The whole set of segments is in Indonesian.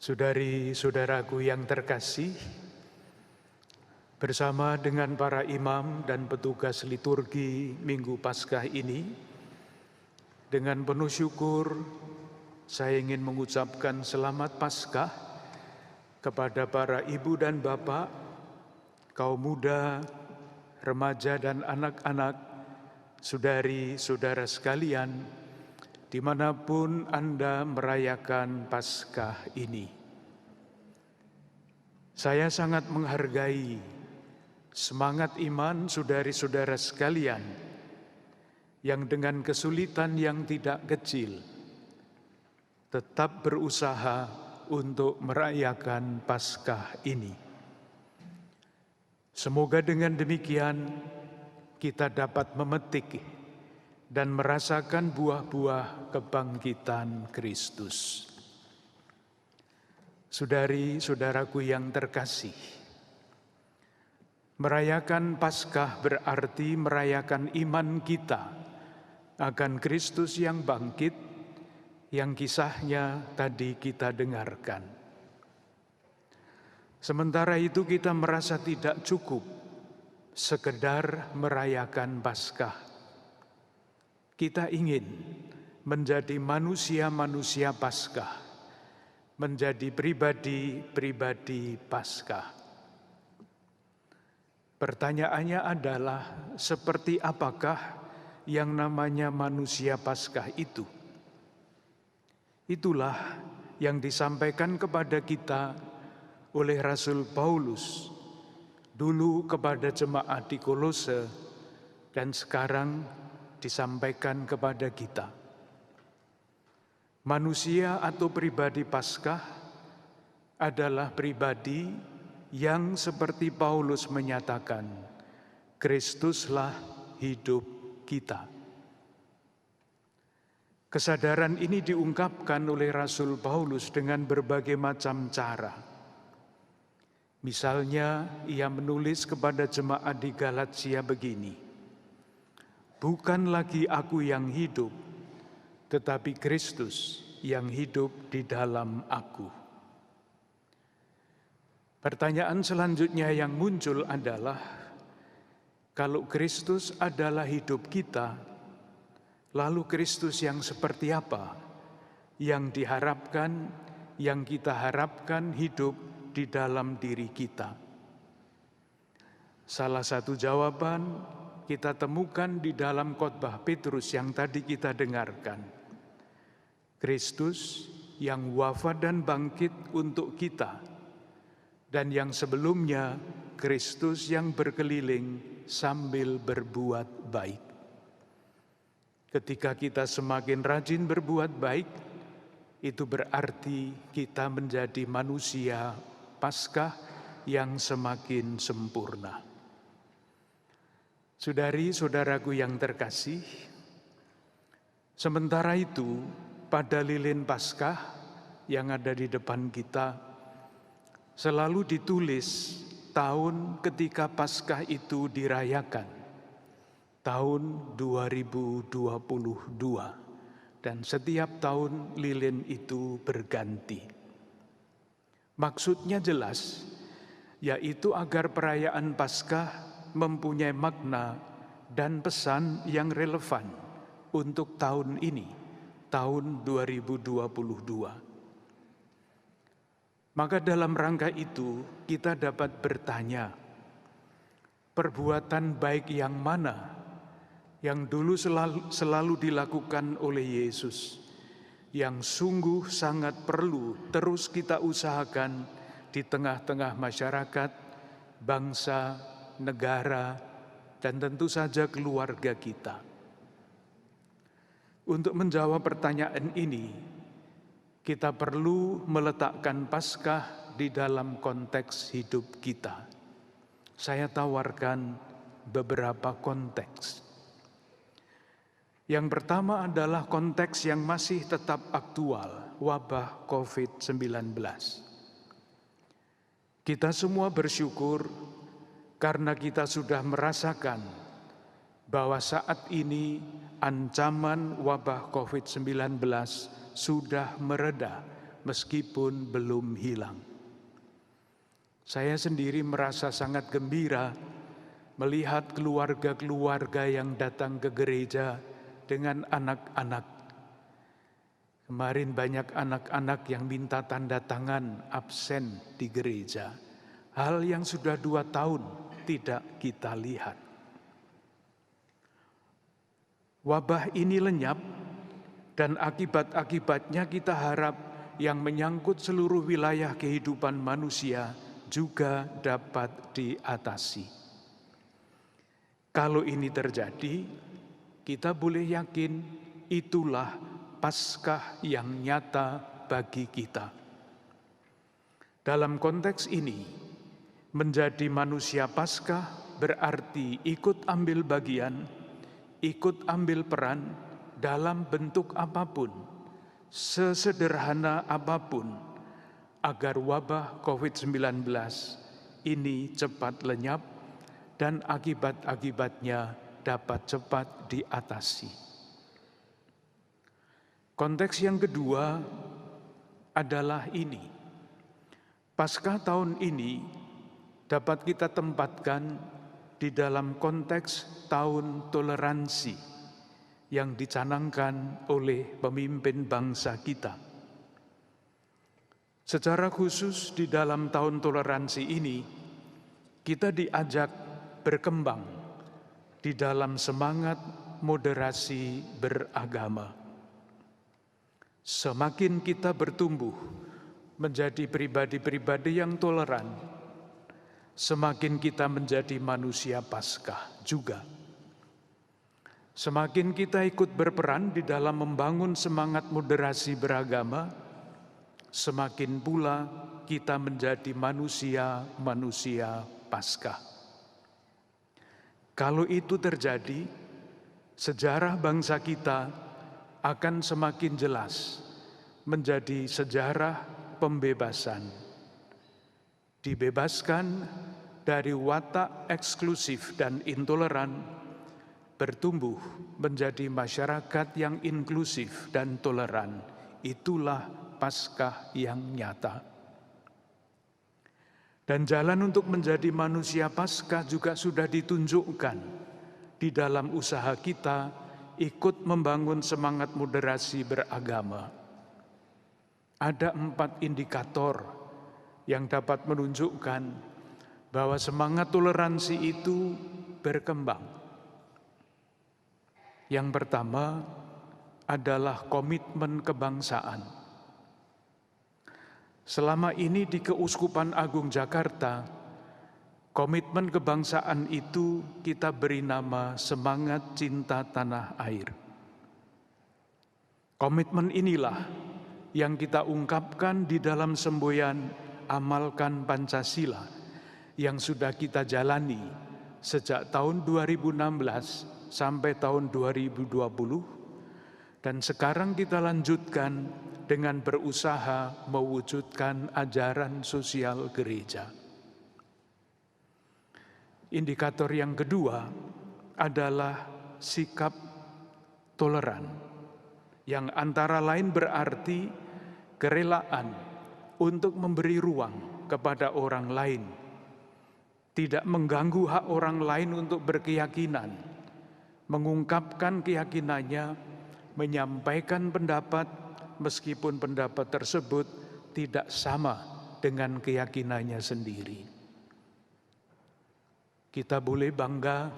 Saudari-saudaraku yang terkasih, bersama dengan para imam dan petugas liturgi Minggu Paskah ini, dengan penuh syukur saya ingin mengucapkan selamat Paskah kepada para ibu dan bapak, kaum muda, remaja dan anak-anak, saudari-saudara sekalian, dimanapun Anda merayakan Paskah ini. Saya sangat menghargai semangat iman saudari-saudara sekalian yang dengan kesulitan yang tidak kecil tetap berusaha untuk merayakan Paskah ini. Semoga dengan demikian kita dapat memetik dan merasakan buah-buah kebangkitan Kristus. Saudari-saudaraku yang terkasih, merayakan Paskah berarti merayakan iman kita akan Kristus yang bangkit, yang kisahnya tadi kita dengarkan. Sementara itu kita merasa tidak cukup sekedar merayakan Paskah. Kita ingin menjadi manusia-manusia Paskah, menjadi pribadi-pribadi Paskah. Pertanyaannya adalah, seperti apakah yang namanya manusia Paskah itu? Itulah yang disampaikan kepada kita oleh Rasul Paulus, dulu kepada jemaat di Kolose, dan sekarang disampaikan kepada kita. Manusia atau pribadi Paskah adalah pribadi yang seperti Paulus menyatakan, Kristuslah hidup kita. Kesadaran ini diungkapkan oleh Rasul Paulus dengan berbagai macam cara. Misalnya, ia menulis kepada jemaat di Galatia begini, bukan lagi aku yang hidup, tetapi Kristus yang hidup di dalam aku. Pertanyaan selanjutnya yang muncul adalah, kalau Kristus adalah hidup kita, lalu Kristus yang seperti apa yang diharapkan, yang kita harapkan hidup di dalam diri kita? Salah satu jawaban kita temukan di dalam khotbah Petrus yang tadi kita dengarkan. Kristus yang wafat dan bangkit untuk kita, dan yang sebelumnya Kristus yang berkeliling sambil berbuat baik. Ketika kita semakin rajin berbuat baik, itu berarti kita menjadi manusia Paskah yang semakin sempurna. Saudari-saudaraku yang terkasih, sementara itu pada lilin Paskah yang ada di depan kita selalu ditulis tahun ketika Paskah itu dirayakan, tahun 2022, dan setiap tahun lilin itu berganti. Maksudnya jelas, yaitu agar perayaan Paskah mempunyai makna dan pesan yang relevan untuk tahun ini, tahun 2022. Maka dalam rangka itu kita dapat bertanya, perbuatan baik yang mana yang dulu selalu dilakukan oleh Yesus, yang sungguh sangat perlu terus kita usahakan di tengah-tengah masyarakat, bangsa, negara, dan tentu saja keluarga kita. Untuk menjawab pertanyaan ini, kita perlu meletakkan Paskah di dalam konteks hidup kita. Saya tawarkan beberapa konteks. Yang pertama adalah konteks yang masih tetap aktual, wabah COVID-19. Kita semua bersyukur karena kita sudah merasakan bahwa saat ini ancaman wabah COVID-19 sudah mereda meskipun belum hilang. Saya sendiri merasa sangat gembira melihat keluarga-keluarga yang datang ke gereja dengan anak-anak. Kemarin banyak anak-anak yang minta tanda tangan absen di gereja. Hal yang sudah 2 tahun tidak kita lihat. Wabah ini lenyap dan akibat-akibatnya kita harap yang menyangkut seluruh wilayah kehidupan manusia juga dapat diatasi. Kalau ini terjadi, kita boleh yakin itulah Paskah yang nyata bagi kita. Dalam konteks ini, menjadi manusia Paskah berarti ikut ambil bagian, ikut ambil peran dalam bentuk apapun, sesederhana apapun, agar wabah COVID-19 ini cepat lenyap dan akibat-akibatnya dapat cepat diatasi. Konteks yang kedua adalah ini. Paskah tahun ini dapat kita tempatkan di dalam konteks tahun toleransi yang dicanangkan oleh pemimpin bangsa kita. Secara khusus di dalam tahun toleransi ini, kita diajak berkembang di dalam semangat moderasi beragama. Semakin kita bertumbuh menjadi pribadi-pribadi yang toleran, semakin kita menjadi manusia Paskah juga. Semakin kita ikut berperan di dalam membangun semangat moderasi beragama, semakin pula kita menjadi manusia-manusia Paskah. Kalau itu terjadi, sejarah bangsa kita akan semakin jelas menjadi sejarah pembebasan. Dibebaskan dari watak eksklusif dan intoleran, bertumbuh menjadi masyarakat yang inklusif dan toleran. Itulah Paskah yang nyata. Dan jalan untuk menjadi manusia Paskah juga sudah ditunjukkan di dalam usaha kita ikut membangun semangat moderasi beragama. Ada 4 indikator yang dapat menunjukkan bahwa semangat toleransi itu berkembang. Yang pertama adalah komitmen kebangsaan. Selama ini di Keuskupan Agung Jakarta, komitmen kebangsaan itu kita beri nama semangat cinta tanah air. Komitmen inilah yang kita ungkapkan di dalam semboyan Amalkan Pancasila yang sudah kita jalani sejak tahun 2016 sampai tahun 2020 dan sekarang kita lanjutkan dengan berusaha mewujudkan ajaran sosial gereja. Indikator yang kedua adalah sikap toleran, yang antara lain berarti kerelaan untuk memberi ruang kepada orang lain, tidak mengganggu hak orang lain untuk berkeyakinan, mengungkapkan keyakinannya, menyampaikan pendapat meskipun pendapat tersebut tidak sama dengan keyakinannya sendiri. Kita boleh bangga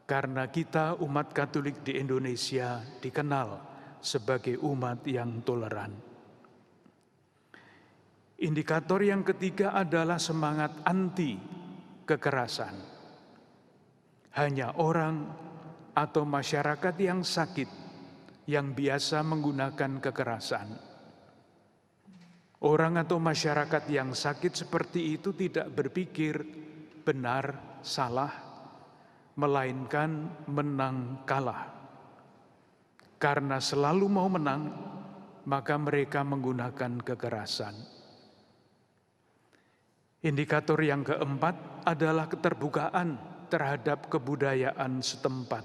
karena kita umat Katolik di Indonesia dikenal sebagai umat yang toleran. Indikator yang ketiga adalah semangat anti kekerasan. Hanya orang atau masyarakat yang sakit yang biasa menggunakan kekerasan. Orang atau masyarakat yang sakit seperti itu tidak berpikir benar, salah, melainkan menang kalah. Karena selalu mau menang, maka mereka menggunakan kekerasan. Indikator yang keempat adalah keterbukaan terhadap kebudayaan setempat.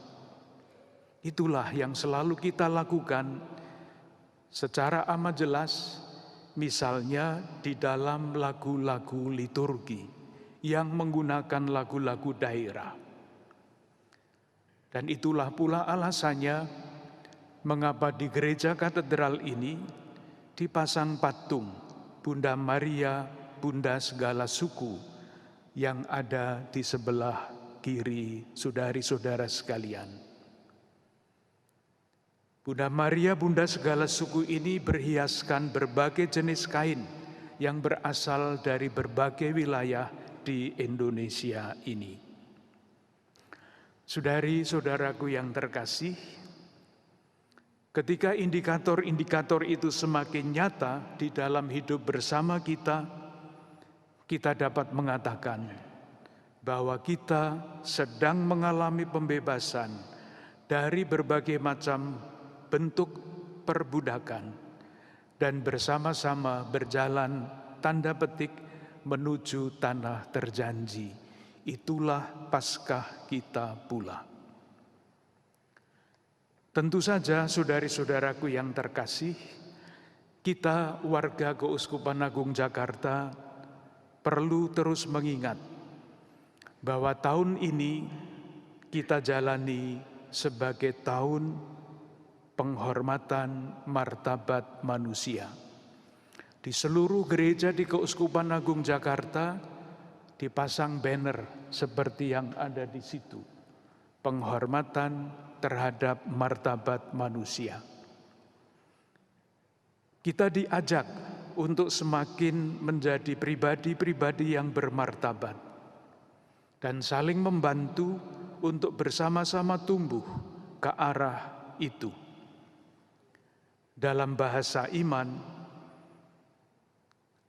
Itulah yang selalu kita lakukan secara amat jelas misalnya di dalam lagu-lagu liturgi yang menggunakan lagu-lagu daerah. Dan itulah pula alasannya mengapa di gereja katedral ini dipasang patung Bunda Maria, Bunda segala suku yang ada di sebelah kiri saudari-saudara sekalian. Bunda Maria, Bunda segala suku ini berhiaskan berbagai jenis kain yang berasal dari berbagai wilayah di Indonesia ini. Saudari-saudaraku yang terkasih, ketika indikator-indikator itu semakin nyata di dalam hidup bersama kita, kita dapat mengatakan bahwa kita sedang mengalami pembebasan dari berbagai macam bentuk perbudakan dan bersama-sama berjalan tanda petik menuju tanah terjanji. Itulah Paskah kita pula. Tentu saja saudari-saudaraku yang terkasih, kita warga Keuskupan Agung Jakarta perlu terus mengingat bahwa tahun ini kita jalani sebagai tahun penghormatan martabat manusia. Di seluruh gereja di Keuskupan Agung Jakarta dipasang banner seperti yang ada di situ. Penghormatan terhadap martabat manusia. Kita diajak untuk semakin menjadi pribadi-pribadi yang bermartabat dan saling membantu untuk bersama-sama tumbuh ke arah itu. Dalam bahasa iman,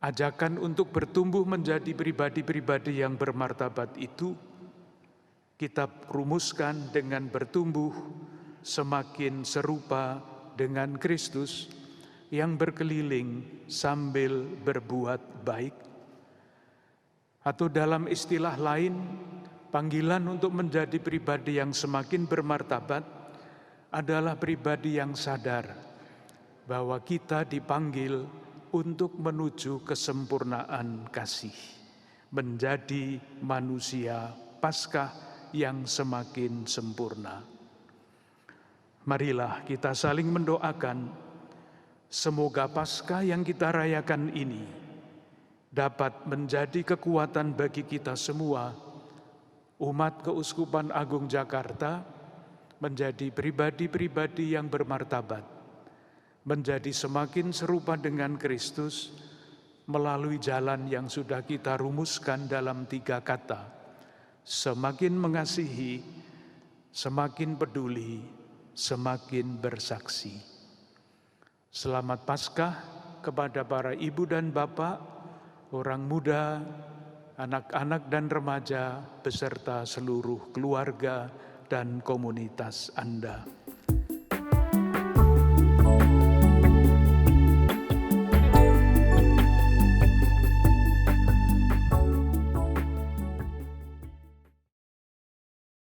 ajakan untuk bertumbuh menjadi pribadi-pribadi yang bermartabat itu kita rumuskan dengan bertumbuh semakin serupa dengan Kristus yang berkeliling sambil berbuat baik. Atau dalam istilah lain, panggilan untuk menjadi pribadi yang semakin bermartabat adalah pribadi yang sadar bahwa kita dipanggil untuk menuju kesempurnaan kasih, menjadi manusia Paskah yang semakin sempurna. Marilah kita saling mendoakan, semoga Paskah yang kita rayakan ini dapat menjadi kekuatan bagi kita semua, umat Keuskupan Agung Jakarta, menjadi pribadi-pribadi yang bermartabat, menjadi semakin serupa dengan Kristus melalui jalan yang sudah kita rumuskan dalam 3 kata: semakin mengasihi, semakin peduli, semakin bersaksi. Selamat Paskah kepada para ibu dan bapak, orang muda, anak-anak dan remaja, beserta seluruh keluarga dan komunitas Anda.